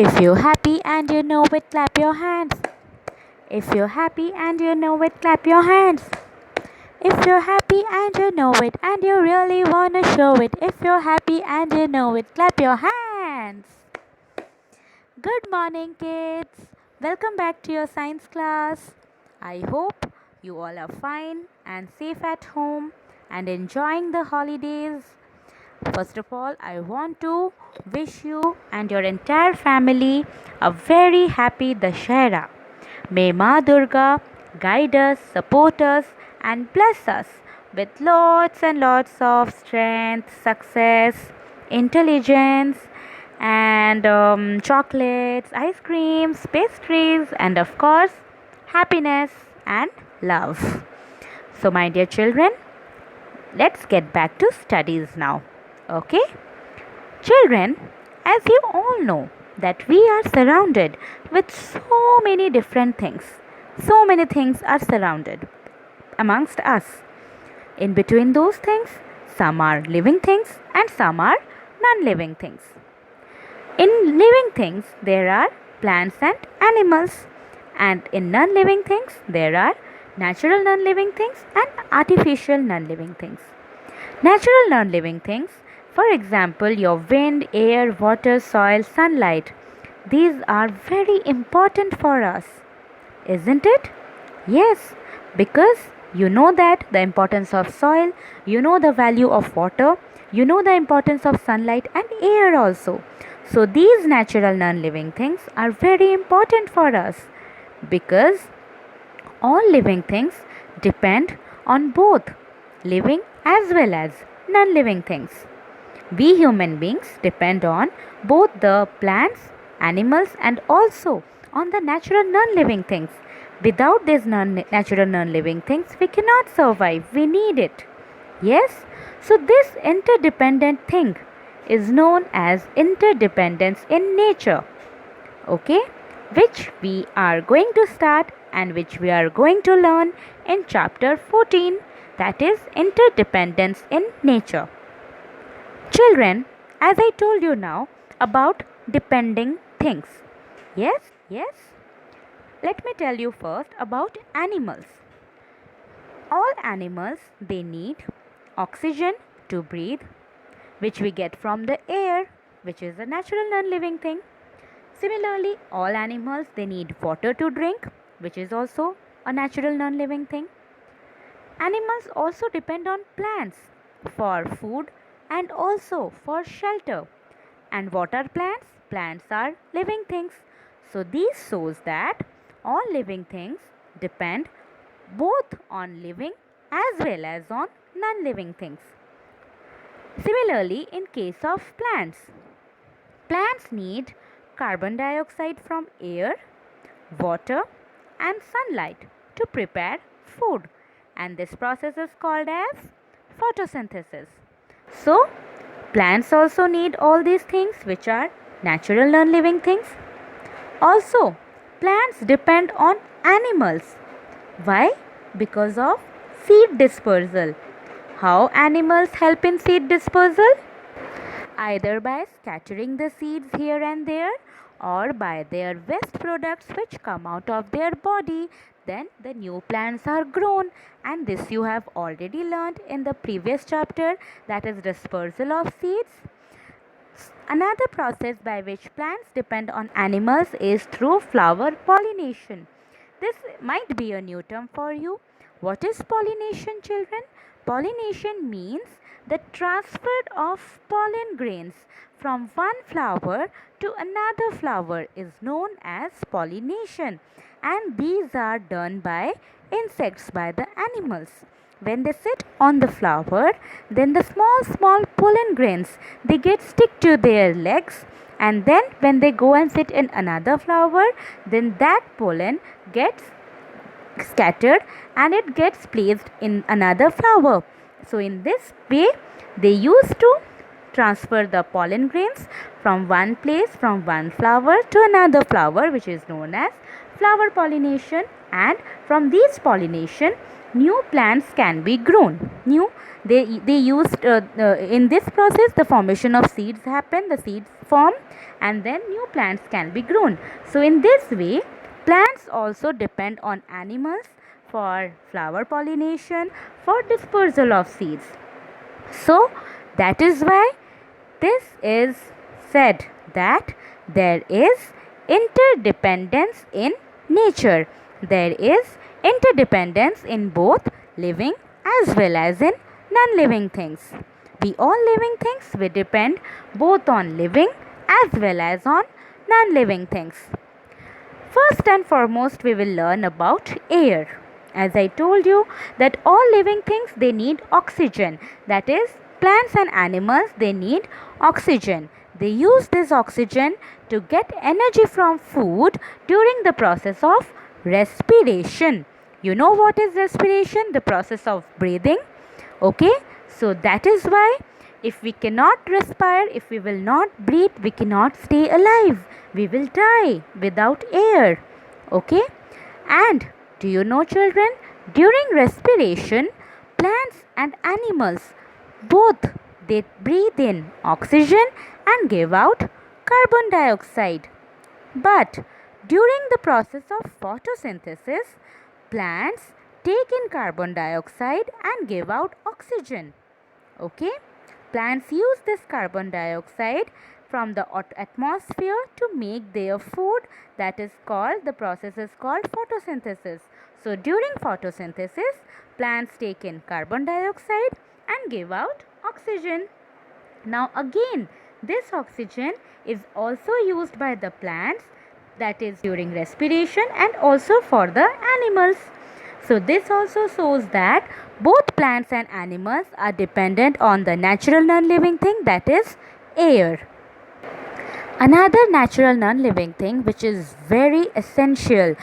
If you're happy and you know it, clap your hands. If you're happy and you know it, clap your hands. If you're happy and you know it and you really wanna show it, if you're happy and you know it, clap your hands. Good morning, kids. Welcome back to your science class. I hope you all are fine and safe at home and enjoying the holidays. First of all, I want to wish you and your entire family a very happy Dashera. May Ma Durga guide us, support us, and bless us with lots and lots of strength, success, intelligence, and chocolates, ice creams, pastries, and of course, happiness and love. So, my dear children, let's get back to studies now. Okay? Children, as you all know, that we are surrounded with so many different things. So many things are surrounded amongst us. In between those things, some are living things and some are non living things. In living things, there are plants and animals, and in non living things, there are natural non living things and artificial non living things. Natural non living things, for example, your wind, air, water, soil, sunlight, these are very important for us, isn't it? Yes, because you know that the importance of soil, you know the value of water, you know the importance of sunlight and air also. So, these natural non living things are very important for us because all living things depend on both living as well as non living things. We human beings depend on both the plants, animals, and also on the natural non living things. Without these natural non living things, we cannot survive. We need it. Yes? So, this interdependent thing is known as interdependence in nature. Okay? Which we are going to start and which we are going to learn in chapter 14, that is interdependence in nature. Children, as I told you now about depending things. Yes, yes. Let me tell you first about animals. All animals, they need oxygen to breathe, which we get from the air, which is a natural non-living thing. Similarly, all animals, they need water to drink, which is also a natural non-living thing. Animals also depend on plants for food and also for shelter. And what are plants? Plants are living things. So, this shows that all living things depend both on living as well as on non living things. Similarly, in case of plants, plants need carbon dioxide from air, water, and sunlight to prepare food, and this process is called as photosynthesis. So, plants also need all these things which are natural non living things. Also, plants depend on animals. Why? Because of seed dispersal. How animals help in seed dispersal? Either by scattering the seeds here and there or by their waste products which come out of their body. Then the new plants are grown, and this you have already learned in the previous chapter, that is dispersal of seeds. Another process by which plants depend on animals is through flower pollination. This might be a new term for you. What is pollination, children? Pollination means the transfer of pollen grains from one flower to another flower is known as pollination, and these are done by insects, by the animals. When they sit on the flower, then the small pollen grains, they get stick to their legs, and then when they go and sit in another flower, then that pollen gets scattered and it gets placed in another flower. So in this way they used to transfer the pollen grains from one place, from one flower to another flower, which is known as flower pollination. And from these pollination, new plants can be grown. They used in this process the formation of seeds happen. The seeds form, and then new plants can be grown. So in this way, plants also depend on animals for flower pollination, for dispersal of seeds. So that is why this is said that there is interdependence in nature. There is interdependence in both living as well as in non-living things. We all living things, we depend both on living as well as on non-living things. First and foremost, we will learn about air. As I told you that all living things, they need oxygen. That is, plants and animals, they need oxygen. They use this oxygen to get energy from food during the process of respiration. You know what is respiration? The process of breathing. Okay, so that is why if we cannot respire, if we will not breathe, we cannot stay alive. We will die without air. Okay, and do you know, children, during respiration, plants and animals both, they breathe in oxygen and give out carbon dioxide. But during the process of photosynthesis, plants take in carbon dioxide and give out oxygen. Okay, plants use this carbon dioxide from the atmosphere to make their food. That is called, the process is called photosynthesis. So during photosynthesis, plants take in carbon dioxide and give out oxygen. Now again, this oxygen is also used by the plants, that is during respiration, and also for the animals. So this also shows that both plants and animals are dependent on the natural non-living thing, that is air. Another natural non-living thing which is very essential,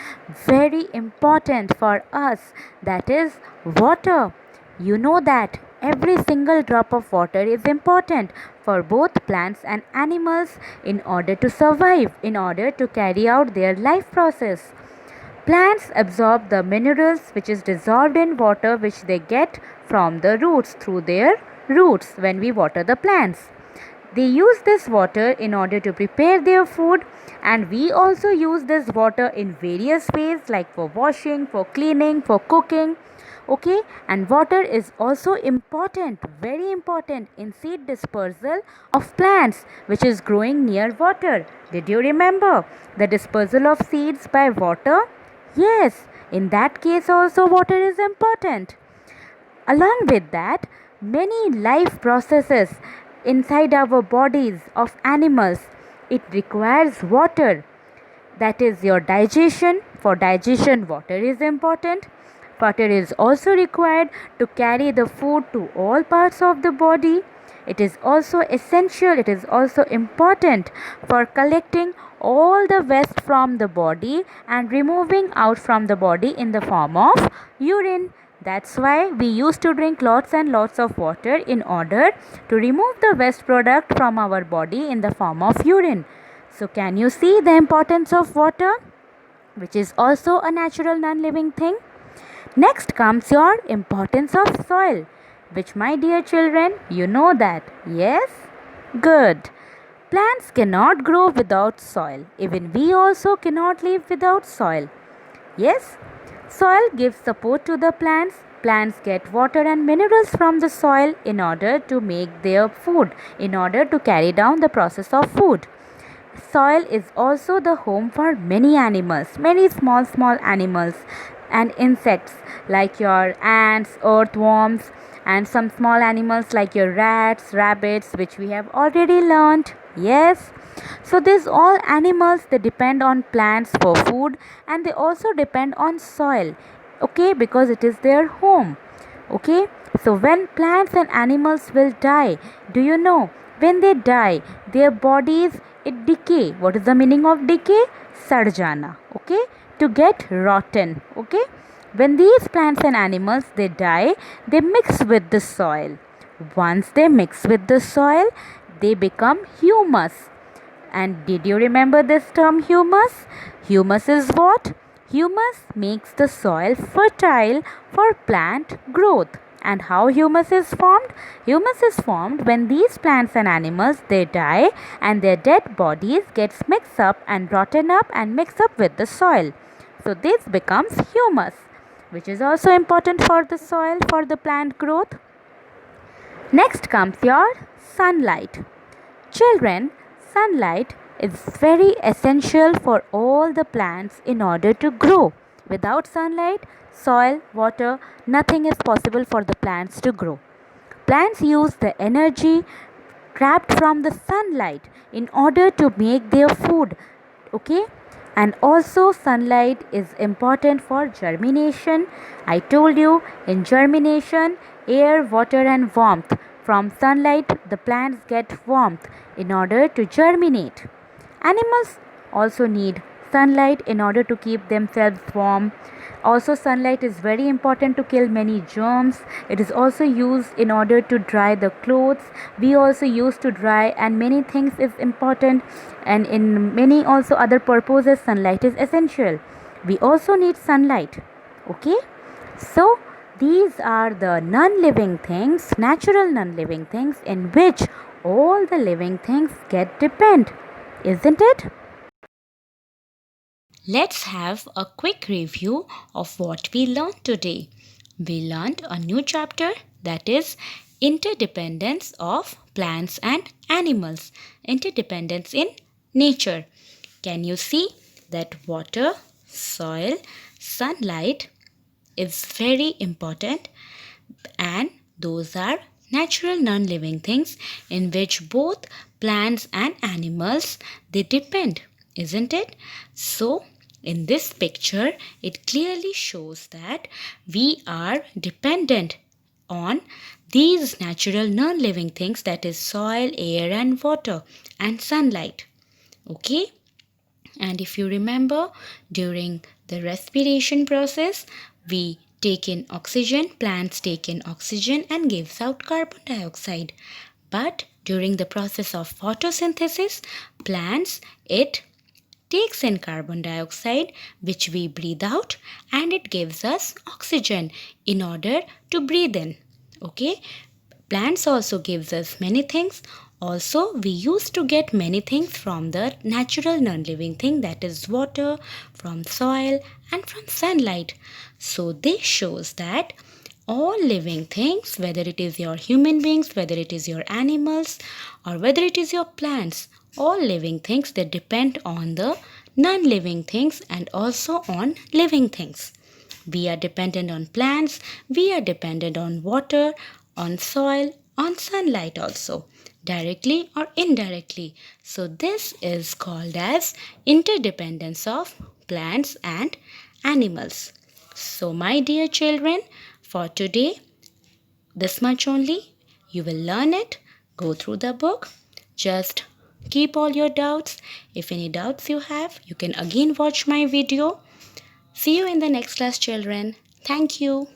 very important for us, that is water. You know that every single drop of water is important for both plants and animals in order to survive, in order to carry out their life process. Plants absorb the minerals which is dissolved in water, which they get from the roots through their roots when we water the plants. They use this water in order to prepare their food, and we also use this water in various ways, like for washing, for cleaning, for cooking. Okay, and water is also important, very important in seed dispersal of plants which is growing near water. Did you remember the dispersal of seeds by water? Yes, in that case also water is important. Along with that, many life processes inside our bodies of animals, it requires water. That is your digestion. For digestion, water is important. Water is also required to carry the food to all parts of the body. It is also essential, it is also important for collecting all the waste from the body and removing out from the body in the form of urine. That's why we used to drink lots and lots of water in order to remove the waste product from our body in the form of urine. So can you see the importance of water, which is also a natural non-living thing? Next comes your importance of soil, which, my dear children, you know that. Yes? Good. Plants cannot grow without soil. Even we also cannot live without soil. Yes? Soil gives support to the plants. Plants get water and minerals from the soil in order to make their food, in order to carry down the process of food. Soil is also the home for many animals, many small animals and insects like your ants, earthworms, and some small animals like your rats, rabbits, which we have already learnt. Yes. So these all animals, they depend on plants for food, and they also depend on soil. Okay, because it is their home. Okay. So when plants and animals will die, do you know, when they die, their bodies, it decay. What is the meaning of decay? Sarjana. Okay, to get rotten. Okay, when these plants and animals, they die, they mix with the soil. Once they mix with the soil, they become humus. And did you remember this term humus? Humus is what? Humus makes the soil fertile for plant growth, And how humus is formed? Humus is formed when these plants and animals, they die and their dead bodies gets mixed up and rotten up and mixed up with the soil. So this becomes humus, which is also important for the soil, for the plant growth. Next comes your sunlight. Children, sunlight is very essential for all the plants in order to grow. Without sunlight, soil, water, nothing is possible for the plants to grow. Plants use the energy trapped from the sunlight in order to make their food. Okay? And also, sunlight is important for germination. I told you, in germination, air, water, and warmth. From sunlight, the plants get warmth in order to germinate. Animals also need sunlight in order to keep themselves warm. Also, sunlight is very important to kill many germs. It is also used in order to dry the clothes. We also use to dry, and many things is important, and in many also other purposes sunlight is essential. We also need sunlight. Okay? So, these are the non-living things, natural non-living things in which all the living things get depend. Isn't it? Let's have a quick review of what we learned today. We learned a new chapter, that is interdependence of plants and animals, interdependence in nature. Can you see that water, soil, sunlight is very important, and those are natural non-living things in which both plants and animals, they depend, isn't it? So in this picture it clearly shows that we are dependent on these natural non-living things, that is soil, air and water and sunlight. Okay? And if you remember, during the respiration process, we take in oxygen, plants take in oxygen and gives out carbon dioxide. But during the process of photosynthesis, plants, it takes in carbon dioxide which we breathe out, and it gives us oxygen in order to breathe in. Okay? Plants also gives us many things. Also, we used to get many things from the natural non-living thing, that is water, from soil and from sunlight. So this shows that all living things, whether it is your human beings, whether it is your animals or whether it is your plants, all living things, they depend on the non-living things and also on living things. We are dependent on plants, we are dependent on water, on soil, on sunlight also, directly or indirectly. So this is called as interdependence of plants and animals. So my dear children, for today, this much only. You will learn it. Go through the book. Just keep all your doubts. If any doubts you have, you can again watch my video. See you in the next class, children. Thank you.